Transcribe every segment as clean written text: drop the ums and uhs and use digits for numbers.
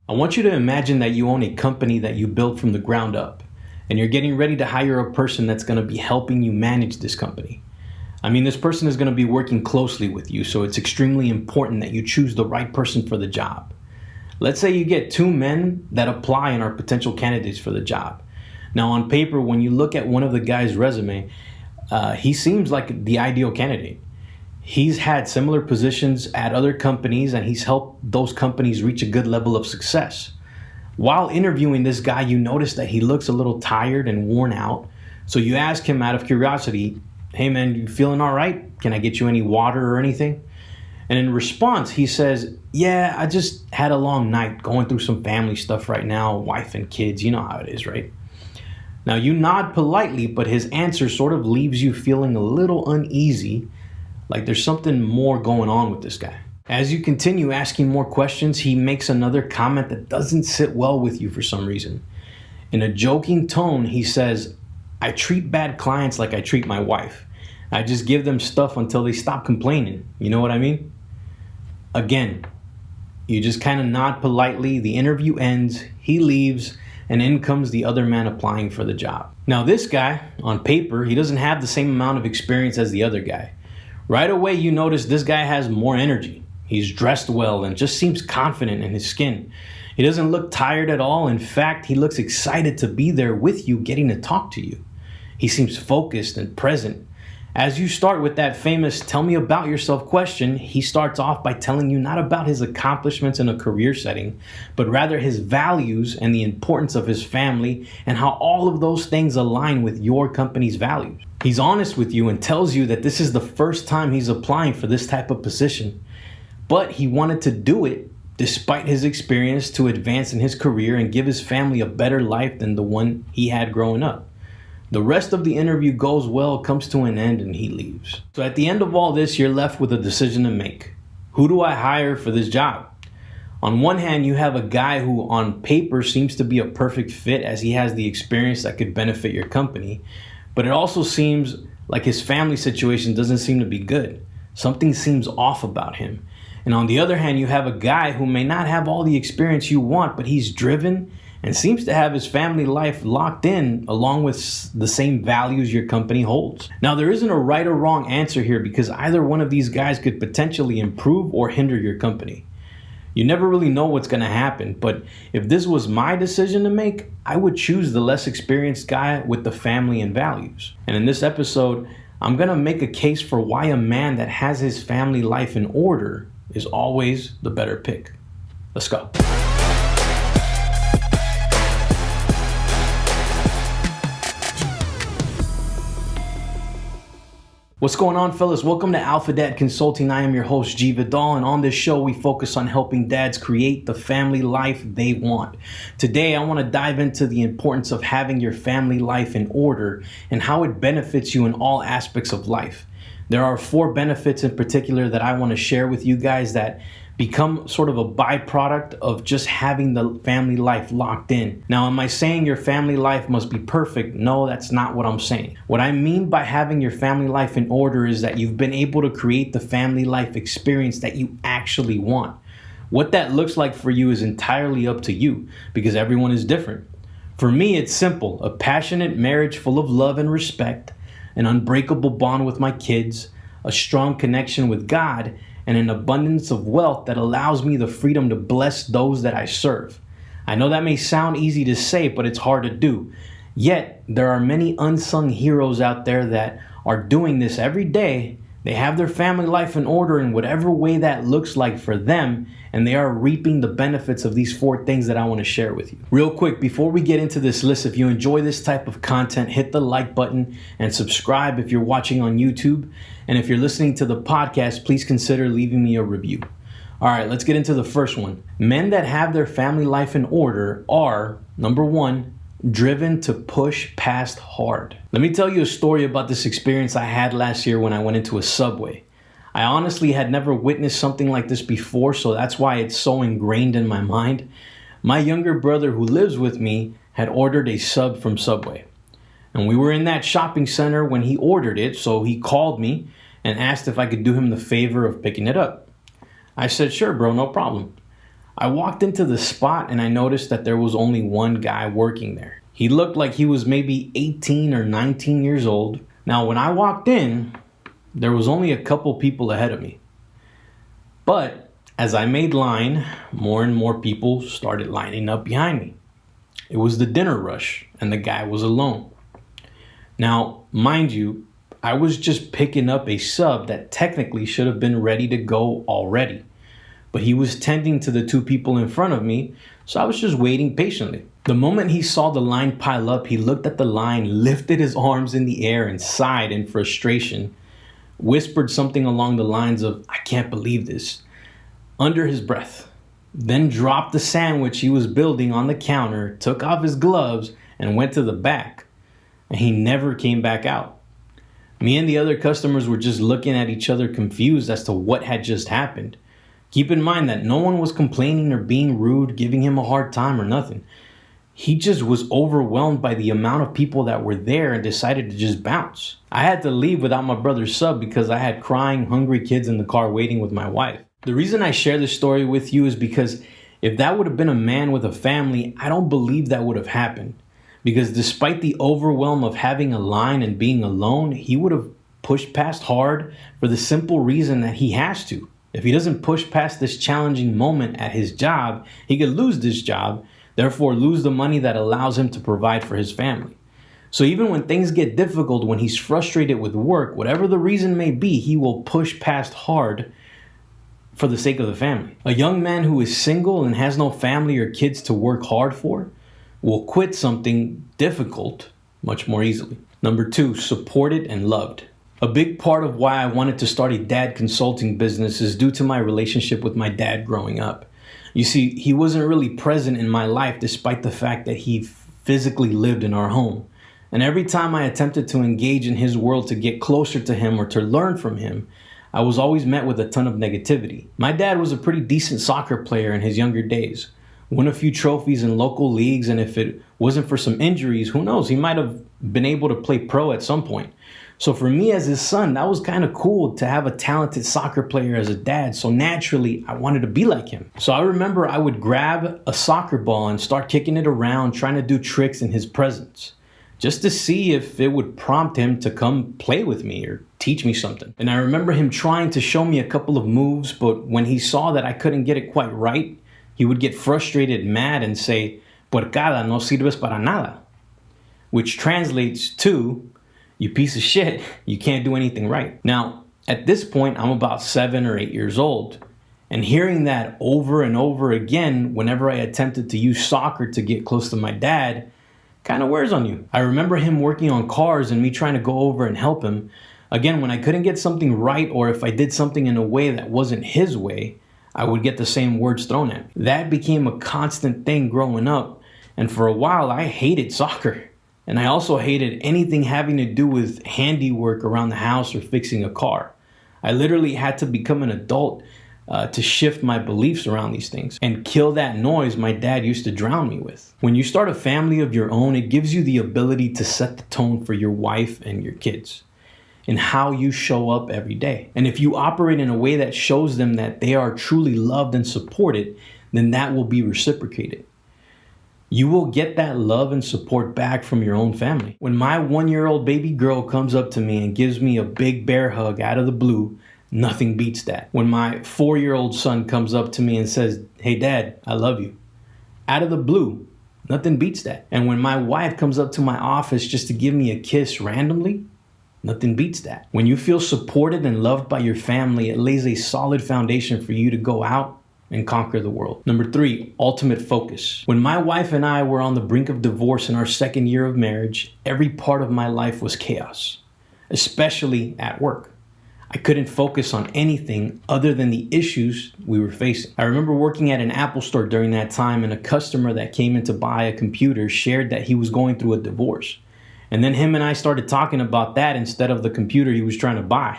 I want you to imagine that you own a company that you built from the ground up, and you're getting ready to hire a person that's going to be helping you manage this company. I mean, this person is going to be working closely with you, so it's extremely important that you choose the right person for the job. Let's say you get two men that apply and are potential candidates for the job. Now, on paper, when you look at one of the guy's resume, he seems like the ideal candidate. He's had similar positions at other companies, and he's helped those companies reach a good level of success. While interviewing this guy, you notice that he looks a little tired and worn out. So you ask him out of curiosity, "Hey man, you feeling all right? Can I get you any water or anything?" And in response, he says, "Yeah, I just had a long night going through some family stuff right now, wife and kids, you know how it is, right?" Now you nod politely, but his answer sort of leaves you feeling a little uneasy, like there's something more going on with this guy. As you continue asking more questions, he makes another comment that doesn't sit well with you for some reason. In a joking tone, he says, "I treat bad clients like I treat my wife. I just give them stuff until they stop complaining. You know what I mean?" Again, you just kind of nod politely, the interview ends, he leaves, and in comes the other man applying for the job. Now this guy, on paper, he doesn't have the same amount of experience as the other guy. Right away, you notice this guy has more energy. He's dressed well and just seems confident in his skin. He doesn't look tired at all. In fact, he looks excited to be there with you, getting to talk to you. He seems focused and present. As you start with that famous "tell me about yourself" question, he starts off by telling you not about his accomplishments in a career setting, but rather his values and the importance of his family and how all of those things align with your company's values. He's honest with you and tells you that this is the first time he's applying for this type of position, but he wanted to do it despite his experience to advance in his career and give his family a better life than the one he had growing up. The rest of the interview goes well, comes to an end, and he leaves. So at the end of all this, you're left with a decision to make. Who do I hire for this job? On one hand, you have a guy who on paper seems to be a perfect fit as he has the experience that could benefit your company, but it also seems like his family situation doesn't seem to be good. Something seems off about him. And on the other hand, you have a guy who may not have all the experience you want, but he's driven and seems to have his family life locked in along with the same values your company holds. Now, there isn't a right or wrong answer here because either one of these guys could potentially improve or hinder your company. You never really know what's going to happen, but if this was my decision to make, I would choose the less experienced guy with the family and values. And in this episode, I'm going to make a case for why a man that has his family life in order is always the better pick. Let's go. What's going on, fellas? Welcome to Alpha Dad Consulting. I am your host, G. Vidal, and on this show, we focus on helping dads create the family life they want. Today, I want to dive into the importance of having your family life in order and how it benefits you in all aspects of life. There are 4 benefits in particular that I want to share with you guys that become sort of a byproduct of just having the family life locked in. Now, am I saying your family life must be perfect? No, that's not what I'm saying. What I mean by having your family life in order is that you've been able to create the family life experience that you actually want. What that looks like for you is entirely up to you because everyone is different. For me, it's simple: a passionate marriage full of love and respect, an unbreakable bond with my kids, a strong connection with God, and an abundance of wealth that allows me the freedom to bless those that I serve. I know that may sound easy to say, but it's hard to do. Yet, there are many unsung heroes out there that are doing this every day. They have their family life in order in whatever way that looks like for them, and they are reaping the benefits of these 4 things that I want to share with you. Real quick, before we get into this list, if you enjoy this type of content, hit the like button and subscribe if you're watching on YouTube. And if you're listening to the podcast, please consider leaving me a review. All right, let's get into the first one. Men that have their family life in order are, number 1, driven to push past hard. Let me tell you a story about this experience I had last year when I went into a Subway. I honestly had never witnessed something like this before, so that's why it's so ingrained in my mind. My younger brother who lives with me had ordered a sub from Subway. And we were in that shopping center when he ordered it, so he called me and asked if I could do him the favor of picking it up. I said, "Sure, bro, no problem." I walked into the spot and I noticed that there was only one guy working there. He looked like he was maybe 18 or 19 years old. Now, when I walked in, there was only a couple people ahead of me. But as I made line, more and more people started lining up behind me. It was the dinner rush, and the guy was alone. Now, mind you, I was just picking up a sub that technically should have been ready to go already. But he was tending to the two people in front of me, so I was just waiting patiently. The moment he saw the line pile up, he looked at the line, lifted his arms in the air and sighed in frustration, whispered something along the lines of, "I can't believe this," under his breath, then dropped the sandwich he was building on the counter, took off his gloves, and went to the back. And he never came back out. Me and the other customers were just looking at each other confused as to what had just happened. Keep in mind that no one was complaining or being rude, giving him a hard time or nothing. He just was overwhelmed by the amount of people that were there and decided to just bounce. I had to leave without my brother's sub because I had crying, hungry kids in the car waiting with my wife. The reason I share this story with you is because if that would have been a man with a family, I don't believe that would have happened. Because despite the overwhelm of having a line and being alone, he would have pushed past hard for the simple reason that he has to. If he doesn't push past this challenging moment at his job, he could lose this job, therefore lose the money that allows him to provide for his family. So even when things get difficult, when he's frustrated with work, whatever the reason may be, he will push past hard for the sake of the family. A young man who is single and has no family or kids to work hard for will quit something difficult much more easily. Number 2, supported and loved. A big part of why I wanted to start a dad consulting business is due to my relationship with my dad growing up. You see, he wasn't really present in my life despite the fact that he physically lived in our home. And every time I attempted to engage in his world to get closer to him or to learn from him, I was always met with a ton of negativity. My dad was a pretty decent soccer player in his younger days. Won a few trophies in local leagues, and if it wasn't for some injuries, who knows, he might have been able to play pro at some point. So for me as his son, that was kind of cool to have a talented soccer player as a dad. So naturally, I wanted to be like him. So I remember I would grab a soccer ball and start kicking it around, trying to do tricks in his presence, just to see if it would prompt him to come play with me or teach me something. And I remember him trying to show me a couple of moves, but when he saw that I couldn't get it quite right, he would get frustrated, mad, and say, "Puercada, no sirves para nada," which translates to, "You piece of shit, you can't do anything right." Now, at this point, I'm about 7 or 8 years old, and hearing that over and over again whenever I attempted to use soccer to get close to my dad kind of wears on you. I remember him working on cars and me trying to go over and help him. Again, when I couldn't get something right, or if I did something in a way that wasn't his way, I would get the same words thrown at me. That became a constant thing growing up, and for a while I hated soccer. And I also hated anything having to do with handiwork around the house or fixing a car. I literally had to become an adult to shift my beliefs around these things and kill that noise my dad used to drown me with. When you start a family of your own, it gives you the ability to set the tone for your wife and your kids and how you show up every day. And if you operate in a way that shows them that they are truly loved and supported, then that will be reciprocated. You will get that love and support back from your own family. When my 1-year-old baby girl comes up to me and gives me a big bear hug out of the blue, nothing beats that. When my 4-year-old son comes up to me and says, "Hey dad, I love you," out of the blue, nothing beats that. And when my wife comes up to my office just to give me a kiss randomly, nothing beats that. When you feel supported and loved by your family, it lays a solid foundation for you to go out and conquer the world. Number 3, ultimate focus. When my wife and I were on the brink of divorce in our 2nd year of marriage, every part of my life was chaos, especially at work. I couldn't focus on anything other than the issues we were facing. I remember working at an Apple store during that time, and a customer that came in to buy a computer shared that he was going through a divorce. And then him and I started talking about that instead of the computer he was trying to buy.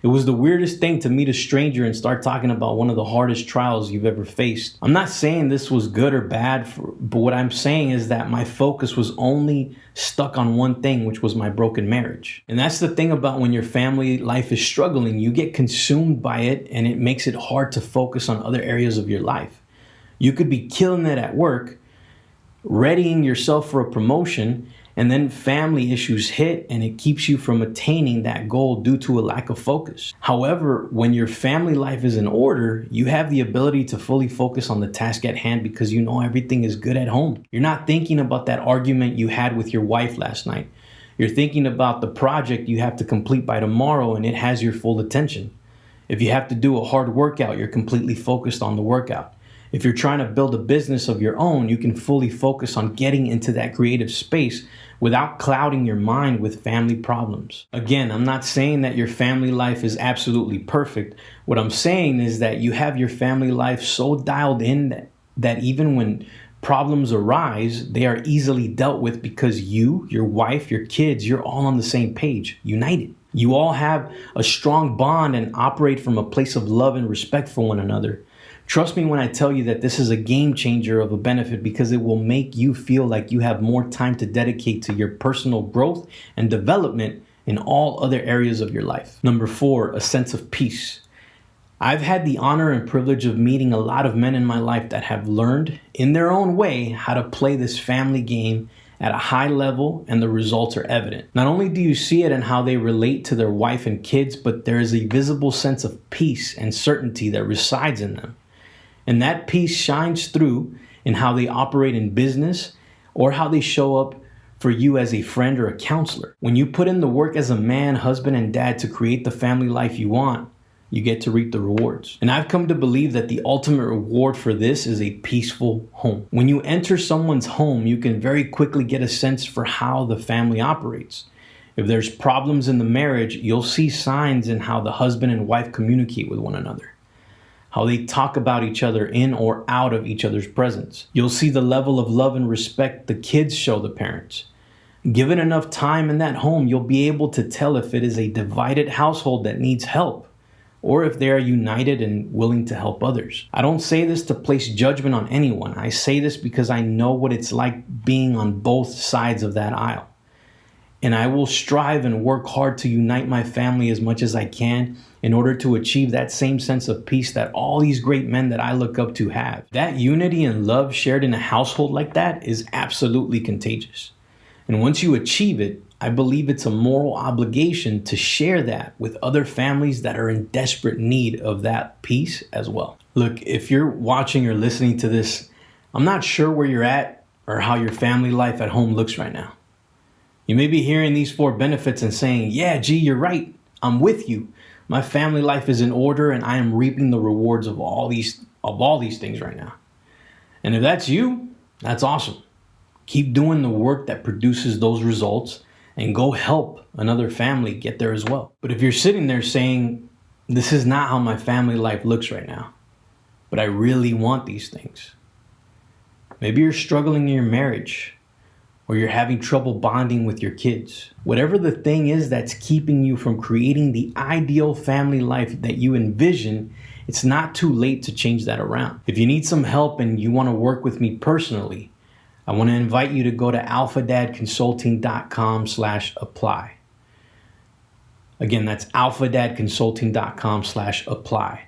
It was the weirdest thing to meet a stranger and start talking about one of the hardest trials you've ever faced. I'm not saying this was good or bad, but what I'm saying is that my focus was only stuck on one thing, which was my broken marriage. And that's the thing about when your family life is struggling, you get consumed by it and it makes it hard to focus on other areas of your life. You could be killing it at work, readying yourself for a promotion, and then family issues hit and it keeps you from attaining that goal due to a lack of focus. However, when your family life is in order, you have the ability to fully focus on the task at hand because you know everything is good at home. You're not thinking about that argument you had with your wife last night. You're thinking about the project you have to complete by tomorrow and it has your full attention. If you have to do a hard workout, you're completely focused on the workout. If you're trying to build a business of your own, you can fully focus on getting into that creative space without clouding your mind with family problems. Again, I'm not saying that your family life is absolutely perfect. What I'm saying is that you have your family life so dialed in that even when problems arise, they are easily dealt with because you, your wife, your kids, you're all on the same page, united. You all have a strong bond and operate from a place of love and respect for one another. Trust me when I tell you that this is a game changer of a benefit because it will make you feel like you have more time to dedicate to your personal growth and development in all other areas of your life. Number 4, a sense of peace. I've had the honor and privilege of meeting a lot of men in my life that have learned in their own way how to play this family game at a high level, and the results are evident. Not only do you see it in how they relate to their wife and kids, but there is a visible sense of peace and certainty that resides in them. And that peace shines through in how they operate in business or how they show up for you as a friend or a counselor. When you put in the work as a man, husband, and dad to create the family life you want, you get to reap the rewards. And I've come to believe that the ultimate reward for this is a peaceful home. When you enter someone's home, you can very quickly get a sense for how the family operates. If there's problems in the marriage, you'll see signs in how the husband and wife communicate with one another, how they talk about each other in or out of each other's presence. You'll see the level of love and respect the kids show the parents. Given enough time in that home, you'll be able to tell if it is a divided household that needs help, or if they are united and willing to help others. I don't say this to place judgment on anyone. I say this because I know what it's like being on both sides of that aisle. And I will strive and work hard to unite my family as much as I can in order to achieve that same sense of peace that all these great men that I look up to have. That unity and love shared in a household like that is absolutely contagious. And once you achieve it, I believe it's a moral obligation to share that with other families that are in desperate need of that peace as well. Look, if you're watching or listening to this, I'm not sure where you're at or how your family life at home looks right now. You may be hearing these 4 benefits and saying, yeah, gee, you're right. I'm with you. My family life is in order and I am reaping the rewards of all these things right now. And if that's you, that's awesome. Keep doing the work that produces those results and go help another family get there as well. But if you're sitting there saying, this is not how my family life looks right now, but I really want these things. Maybe you're struggling in your marriage, or you're having trouble bonding with your kids. Whatever the thing is that's keeping you from creating the ideal family life that you envision, it's not too late to change that around. If you need some help and you want to work with me personally, I want to invite you to go to alphadadconsulting.com/apply. Again, that's alphadadconsulting.com/apply.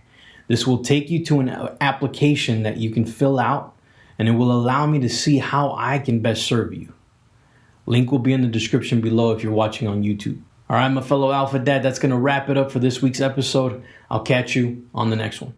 This will take you to an application that you can fill out, and it will allow me to see how I can best serve you. Link will be in the description below if you're watching on YouTube. All right, my fellow Alpha Dad, that's going to wrap it up for this week's episode. I'll catch you on the next one.